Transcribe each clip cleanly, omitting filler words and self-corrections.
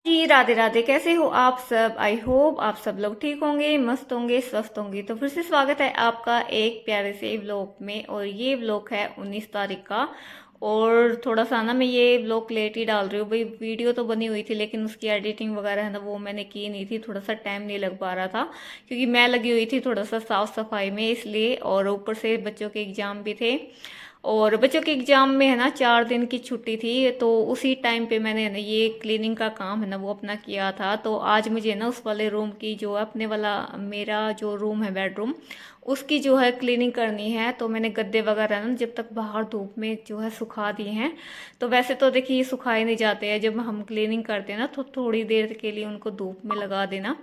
जी राधे राधे। कैसे हो आप सब? आई होप आप सब लोग ठीक होंगे, मस्त होंगे, स्वस्थ होंगे। तो फिर से स्वागत है आपका एक प्यारे से व्लॉग में। और ये व्लॉग है 19 तारीख का। और थोड़ा सा ना मैं ये व्लॉग लेट ही डाल रही हूँ भाई। वीडियो तो बनी हुई थी लेकिन उसकी एडिटिंग वगैरह है ना वो मैंने की नहीं थी, थोड़ा सा टाइम नहीं लग पा रहा था क्योंकि मैं लगी हुई थी थोड़ा सा साफ सफाई में, इसलिए। और ऊपर से बच्चों के एग्जाम भी थे और बच्चों के एग्जाम में है ना 4 दिन की छुट्टी थी, तो उसी टाइम पे मैंने है ना ये क्लीनिंग का काम है ना वो अपना किया था। तो आज मुझे ना उस वाले रूम की जो अपने वाला मेरा जो रूम है बेडरूम, उसकी जो है क्लीनिंग करनी है। तो मैंने गद्दे वगैरह ना जब तक बाहर धूप में जो है सुखा दिए हैं। तो वैसे तो देखिए ये सुखाए नहीं जाते हैं, जब हम क्लीनिंग करते हैं ना तो थोड़ी देर के लिए उनको धूप में लगा देना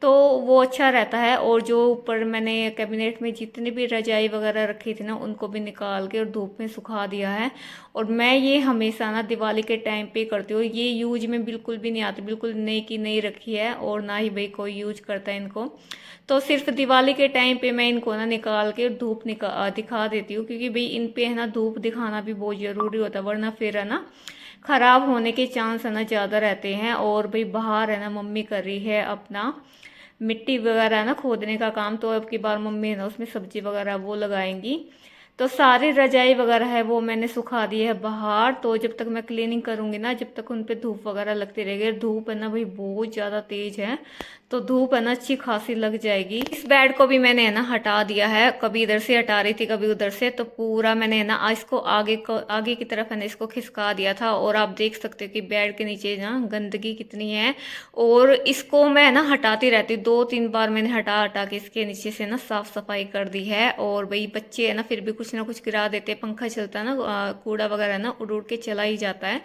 तो वो अच्छा रहता है। और जो ऊपर मैंने कैबिनेट में जितनी भी रजाई वगैरह रखी थी ना उनको भी निकाल के और धूप में सुखा दिया है। और मैं ये हमेशा ना दिवाली के टाइम पे करती हूँ, ये यूज में बिल्कुल भी नहीं आती, बिल्कुल नई की नई रखी है और ना ही भाई कोई यूज करता है इनको। तो सिर्फ दिवाली के टाइम पे मैं इनको ना निकाल के धूप दिखा देती हूँ, क्योंकि भाई इन पे है ना धूप दिखाना भी बहुत ज़रूरी होता है, वरना फिर है ना खराब होने के चांस है ना ज़्यादा रहते हैं। और भाई बाहर है ना मम्मी कर रही है अपना मिट्टी वगैरह है ना खोदने का काम, तो अब की बार मम्मी है ना उसमें सब्जी वगैरह वो लगाएंगी। तो सारी रजाई वगैरह है वो मैंने सुखा दी है बाहर। तो जब तक मैं क्लीनिंग करूंगी ना जब तक उन पे धूप वगैरह लगती रहेगी। धूप है ना भाई बहुत ज़्यादा तेज है, तो धूप है ना अच्छी खासी लग जाएगी। इस बेड को भी मैंने है ना हटा दिया है, कभी इधर से हटा रही थी कभी उधर से, तो पूरा मैंने है ना इसको आगे की तरफ है ना इसको खिसका दिया था। और आप देख सकते हो कि बेड के नीचे ना गंदगी कितनी है। और इसको मैं ना हटाती रहती हूँ, 2-3 बार मैंने हटा हटा के इसके नीचे से ना साफ सफाई कर दी है। और भाई बच्चे है ना फिर भी कुछ ना कुछ गिरा देते हैं, पंखा चलता है ना कूड़ा वगैरह ना उड़ उड़ के चला ही जाता है।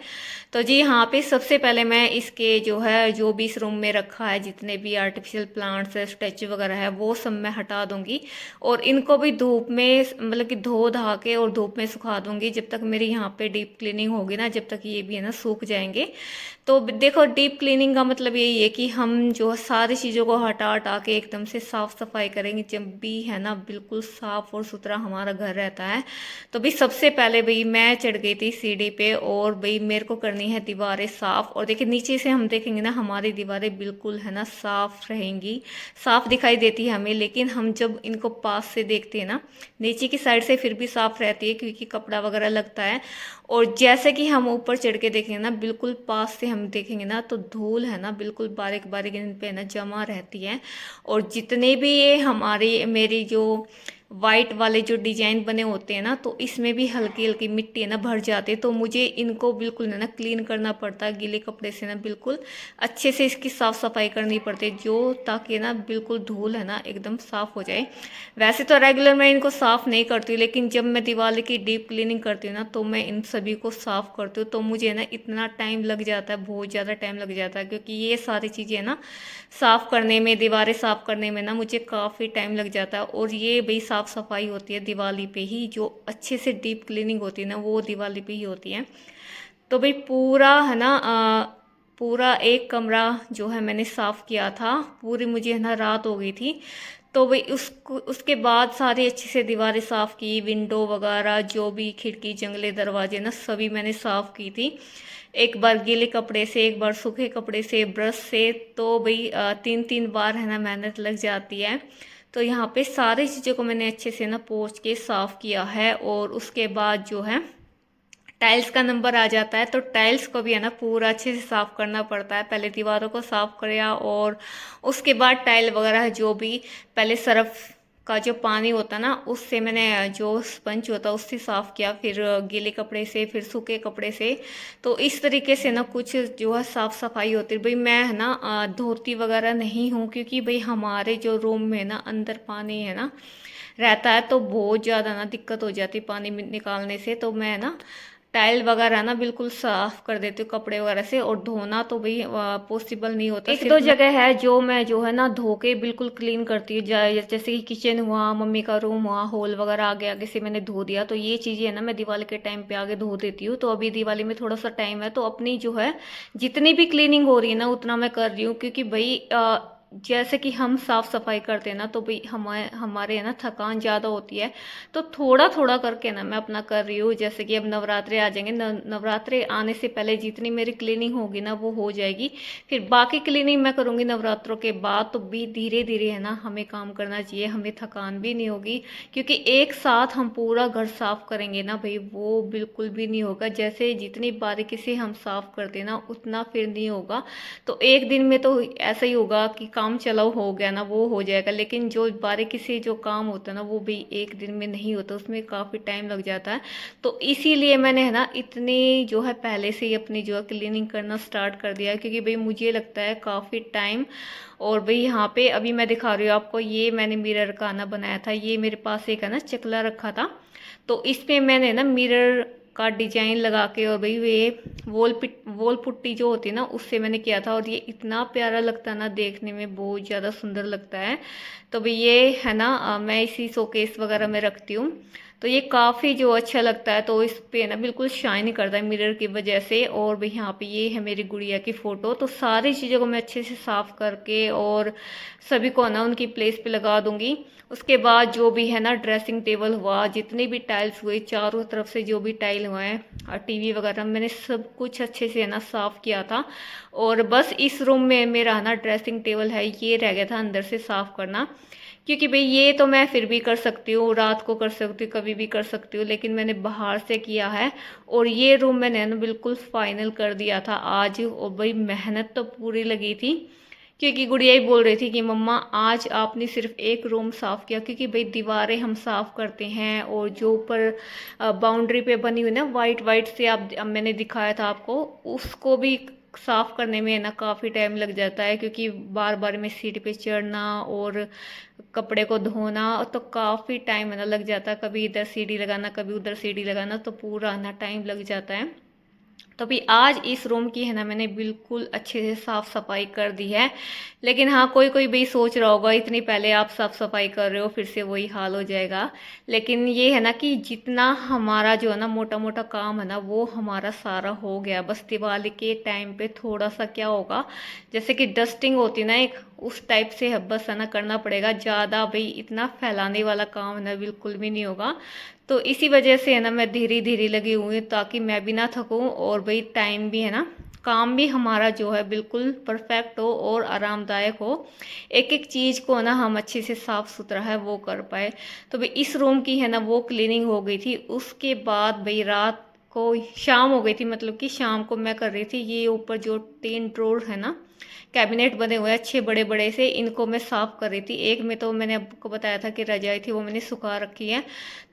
तो जी यहाँ पे सबसे पहले मैं इसके जो है जो भी इस रूम में रखा है जितने भी आर्टिफिशियल प्लांट्स है स्टैचू वगैरह है वो सब मैं हटा दूंगी। और इनको भी धूप में मतलब कि धो धा के और धूप में सुखा दूंगी जब तक मेरी यहाँ पे डीप क्लीनिंग होगी ना, जब तक ये भी है ना सूख जाएंगे। तो देखो डीप क्लीनिंग का मतलब यही है कि हम जो सारी चीज़ों को हटा हटा के एकदम से साफ सफाई करेंगे, जब भी है ना बिल्कुल साफ और सुथरा हमारा घर रहता है। तो भाई सबसे पहले भाई मैं चढ़ गई थी सीढ़ी पे और भाई मेरे को करनी है दीवारें साफ। और देखिए नीचे से हम देखेंगे ना हमारी दीवारें बिल्कुल है ना साफ रहेंगी, साफ दिखाई देती है हमें। लेकिन हम जब इनको पास से देखते हैं ना नीचे की साइड से फिर भी साफ रहती है क्योंकि कपड़ा वगैरह लगता है। और जैसे कि हम ऊपर चढ़ के देखेंगे ना बिल्कुल पास से हम देखेंगे ना तो धूल है ना बिल्कुल बारीक बारीक इन पे ना जमा रहती है। और जितने भी ये हमारी मेरी जो वाइट वाले जो डिजाइन बने होते हैं ना तो इसमें भी हल्की हल्की मिट्टी है ना भर जाती है। तो मुझे इनको बिल्कुल ना क्लीन करना पड़ता है गीले कपड़े से ना, बिल्कुल अच्छे से इसकी साफ सफाई करनी पड़ती है जो ताकि ना बिल्कुल धूल है ना एकदम साफ हो जाए। वैसे तो रेगुलर मैं इनको साफ नहीं करती हूँ, लेकिन जब मैं दिवाली की डीप क्लीनिंग करती हूँ ना तो मैं इन सभी को साफ करती हूँ। तो मुझे ना इतना टाइम लग जाता है, बहुत ज़्यादा टाइम लग जाता है, क्योंकि ये सारी चीज़ें ना साफ करने में दीवारें साफ करने में ना मुझे काफ़ी टाइम लग जाता है। और ये भाई साफ सफाई होती है दिवाली पे ही, जो अच्छे से डीप क्लीनिंग होती है ना वो दिवाली पे ही होती है। तो भाई पूरा है ना पूरा एक कमरा जो है मैंने साफ किया था, पूरी मुझे है ना रात हो गई थी। तो भाई उसको उसके बाद सारी अच्छे से दीवारें साफ़ की, विंडो वगैरह जो भी खिड़की जंगले दरवाजे ना सभी मैंने साफ़ की थी। एक बार गीले कपड़े से, एक बार सूखे कपड़े से, ब्रश से। तो भाई 3-3 बार है ना मेहनत लग जाती है। तो यहाँ पे सारी चीज़ों को मैंने अच्छे से ना पोंछ के साफ़ किया है। और उसके बाद जो है टाइल्स का नंबर आ जाता है, तो टाइल्स को भी है ना पूरा अच्छे से साफ करना पड़ता है। पहले दीवारों को साफ किया और उसके बाद टाइल वगैरह जो भी, पहले सर्फ का जो पानी होता ना उससे मैंने जो स्पंज होता उससे साफ किया, फिर गीले कपड़े से, फिर सूखे कपड़े से। तो इस तरीके से ना कुछ जो है साफ सफाई होती है। भाई मैं है ना धोती वगैरह नहीं हूँ, क्योंकि भाई हमारे जो रूम में ना अंदर पानी है ना रहता है, तो बहुत ज़्यादा ना दिक्कत हो जाती है पानी निकालने से। तो मैं ना टाइल वगैरह ना बिल्कुल साफ कर देती हूँ कपड़े वगैरह से। और धोना तो भाई पॉसिबल नहीं होता, एक दो जगह है जो मैं जो है ना धो के बिल्कुल क्लीन करती हूँ, जैसे कि किचन हुआ, मम्मी का रूम हुआ, हॉल वगैरह आगे आगे से मैंने धो दिया। तो ये चीज़ें है ना मैं दिवाली के टाइम पे आगे धो देती हूँ। तो अभी दिवाली में थोड़ा सा टाइम है, तो अपनी जो है जितनी भी क्लीनिंग हो रही है ना उतना मैं कर रही हूँ, क्योंकि भाई जैसे कि हम साफ़ सफाई करते हैं ना, तो भाई हमारे है ना थकान ज़्यादा होती है, तो थोड़ा थोड़ा करके ना मैं अपना कर रही हूँ। जैसे कि अब नवरात्रे आ जाएंगे, नवरात्रे आने से पहले जितनी मेरी क्लीनिंग होगी ना वो हो जाएगी। फिर बाकी क्लीनिंग मैं करूँगी नवरात्रों के बाद। तो भी धीरे धीरे है ना हमें काम करना चाहिए, हमें थकान भी नहीं होगी, क्योंकि एक साथ हम पूरा घर साफ करेंगे ना भाई, वो बिल्कुल भी नहीं होगा। जैसे जितनी बारीकी से हम साफ करते हैं ना उतना फिर नहीं होगा। तो एक दिन में तो ऐसा ही होगा कि काम चलाओ हो गया ना, वो हो जाएगा। लेकिन जो बारीकी से जो काम होता है ना वो भी एक दिन में नहीं होता, उसमें काफ़ी टाइम लग जाता है। तो इसीलिए मैंने है ना इतनी जो है पहले से ही अपनी जो है क्लीनिंग करना स्टार्ट कर दिया है, क्योंकि भाई मुझे लगता है काफ़ी टाइम। और भाई यहाँ पे अभी मैं दिखा रही हूँ आपको, ये मैंने मिरर का ना बनाया था। ये मेरे पास एक है ना चकला रखा था, तो इसमें मैंने ना मिरर का डिजाइन लगा के, और भाई ये वॉल पुट्टी जो होती है ना उससे मैंने किया था। और ये इतना प्यारा लगता है ना, देखने में बहुत ज़्यादा सुंदर लगता है। तो भाई ये है ना मैं इसी शोकेस वगैरह में रखती हूँ। तो ये काफ़ी जो अच्छा लगता है, तो इस पे ना बिल्कुल शाइन करता है मिरर की वजह से। और भाई यहाँ पे ये है मेरी गुड़िया की फ़ोटो। तो सारी चीज़ों को मैं अच्छे से साफ़ करके और सभी को ना उनकी प्लेस पे लगा दूंगी। उसके बाद जो भी है ना ड्रेसिंग टेबल हुआ, जितने भी टाइल्स हुए चारों तरफ से जो भी टाइल हुए हैं और टीवी वगैरह, मैंने सब कुछ अच्छे से है ना साफ़ किया था। और बस इस रूम में मेरा है ना ड्रेसिंग टेबल है, ये रह गया था अंदर से साफ़ करना। क्योंकि भाई ये तो मैं फिर भी कर सकती हूँ, रात को कर सकती हूँ, कभी भी कर सकती हूँ, लेकिन मैंने बाहर से किया है। और ये रूम मैंने ना बिल्कुल फाइनल कर दिया था आज। और भाई मेहनत तो पूरी लगी थी, क्योंकि गुड़िया ही बोल रही थी कि मम्मा आज आपने सिर्फ एक रूम साफ़ किया। क्योंकि भाई दीवारें हम साफ़ करते हैं, और जो ऊपर बाउंड्री पे बनी हुई ना वाइट वाइट से, आप अब मैंने दिखाया था आपको, उसको भी साफ़ करने में ना काफ़ी टाइम लग जाता है। क्योंकि बार बार में सीढ़ी पे चढ़ना और कपड़े को धोना, तो काफ़ी टाइम है ना लग जाता है। कभी इधर सीढ़ी लगाना, कभी उधर सीढ़ी लगाना, तो पूरा ना टाइम लग जाता है। तो अभी आज इस रूम की है ना मैंने बिल्कुल अच्छे से साफ सफाई कर दी है। लेकिन हाँ, कोई कोई भी सोच रहा होगा इतनी पहले आप साफ सफाई कर रहे हो, फिर से वही हाल हो जाएगा। लेकिन ये है ना कि जितना हमारा जो है ना मोटा मोटा काम है ना वो हमारा सारा हो गया। बस दिवाली के टाइम पे थोड़ा सा क्या होगा, जैसे कि डस्टिंग होती ना एक, उस टाइप से बस है ना करना पड़ेगा। ज़्यादा भाई इतना फैलाने वाला काम है ना बिल्कुल भी नहीं होगा। तो इसी वजह से है ना मैं धीरे धीरे लगी हुई हूँ, ताकि मैं भी ना थकूँ, और भाई टाइम भी है ना, काम भी हमारा जो है बिल्कुल परफेक्ट हो और आरामदायक हो। एक एक चीज़ को ना हम अच्छे से साफ सुथरा है वो कर पाए। तो भाई इस रूम की है ना वो क्लीनिंग हो गई थी। उसके बाद भाई रात को शाम हो गई थी, मतलब कि शाम को मैं कर रही थी ये ऊपर जो 3 ड्रॉर है ना, कैबिनेट बने हुए अच्छे बड़े बड़े से, इनको मैं साफ कर रही थी। एक में तो मैंने आपको बताया था कि रजाई थी वो मैंने सुखा रखी है,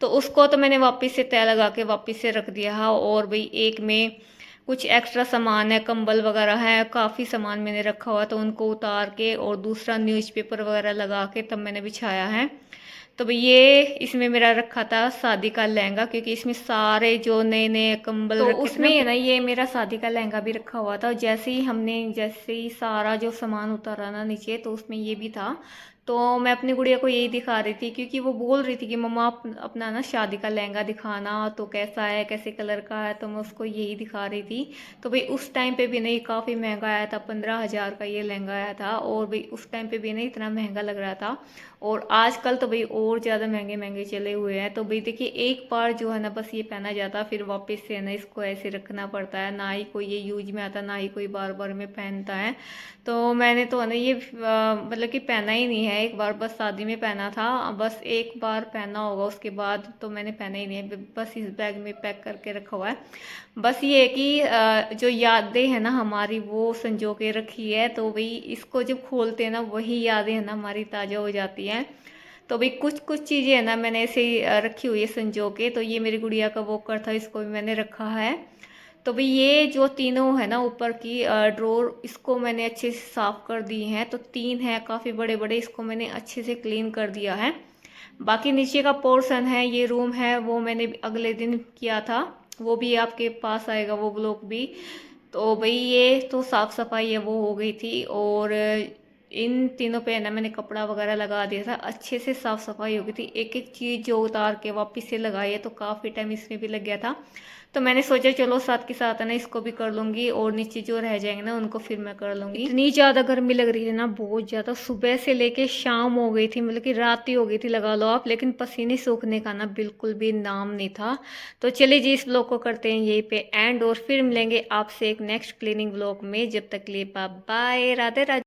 तो उसको तो मैंने वापस से तय लगा के वापस से रख दिया है। और भाई एक में कुछ एक्स्ट्रा सामान है, कंबल वगैरह है, काफ़ी सामान मैंने रखा हुआ, तो उनको उतार के और दूसरा न्यूज़पेपर वगैरह लगा के तब मैंने बिछाया है। तो भाई ये इसमें मेरा रखा था शादी का लहंगा, क्योंकि इसमें सारे जो नए नए कंबल तो उसमें है ना ये मेरा शादी का लहंगा भी रखा हुआ था। जैसे ही सारा जो सामान उतारा ना नीचे, तो उसमें ये भी था। तो मैं अपनी गुड़िया को यही दिखा रही थी, क्योंकि वो बोल रही थी कि मम्मा आप अपना ना शादी का लहंगा दिखाना, तो कैसा है, कैसे कलर का है, तो मैं उसको यही दिखा रही थी। तो भाई उस टाइम पे भी नहीं, काफ़ी महंगा आया था, 15,000 का ये लहंगा आया था। और भाई उस टाइम पे भी नहीं इतना महंगा लग रहा था। और आजकल तो भाई और ज़्यादा महंगे महंगे चले हुए हैं। तो भाई देखिए एक बार जो है ना बस ये पहना जाता, फिर वापस से है ना इसको ऐसे रखना पड़ता है, ना ही कोई ये यूज में आता, ना ही कोई बार बार में पहनता है। तो मैंने तो है ना ये मतलब कि पहना ही नहीं है। एक बार बस शादी में पहना था, बस एक बार पहना होगा, उसके बाद तो मैंने पहना ही नहीं है। बस इस बैग में पैक करके रखा हुआ है। बस ये है कि जो यादें हैं ना हमारी वो संजो के रखी है। तो भाई इसको जब खोलते हैं ना वही यादें है ना हमारी ताज़ा हो जाती हैं। तो भाई कुछ कुछ चीज़ें है ना मैंने ऐसे ही रखी हुई है संजो के। तो ये मेरी गुड़िया का वॉकर था, इसको भी मैंने रखा है। तो भाई ये जो तीनों है ना ऊपर की ड्रॉर, इसको मैंने अच्छे से साफ कर दी हैं। तो 3 है काफ़ी बड़े बड़े, इसको मैंने अच्छे से क्लीन कर दिया है। बाकी नीचे का पोर्शन है, ये रूम है, वो मैंने अगले दिन किया था, वो भी आपके पास आएगा वो ब्लॉग भी। तो भाई ये तो साफ सफाई है वो हो गई थी। और इन तीनों पे है ना मैंने कपड़ा वगैरह लगा दिया था, अच्छे से साफ सफाई हो गई थी। एक एक चीज़ जो उतार के वापस से लगाई है, तो काफ़ी टाइम इसमें भी लग गया था। तो मैंने सोचा चलो साथ के साथ है ना इसको भी कर लूँगी, और नीचे जो रह जाएंगे ना उनको फिर मैं कर लूँगी। इतनी ज़्यादा गर्मी लग रही है ना, बहुत ज़्यादा। सुबह से लेके शाम हो गई थी, मतलब कि रात ही हो गई थी लगा लो आप, लेकिन पसीने सूखने का ना बिल्कुल भी नाम नहीं था। तो चलिए जी, इस ब्लॉग को करते हैं यहीं पे एंड, और फिर मिलेंगे आपसे एक नेक्स्ट क्लीनिंग ब्लॉग में। जब तक के लिए बाय बाय, राधे राधे।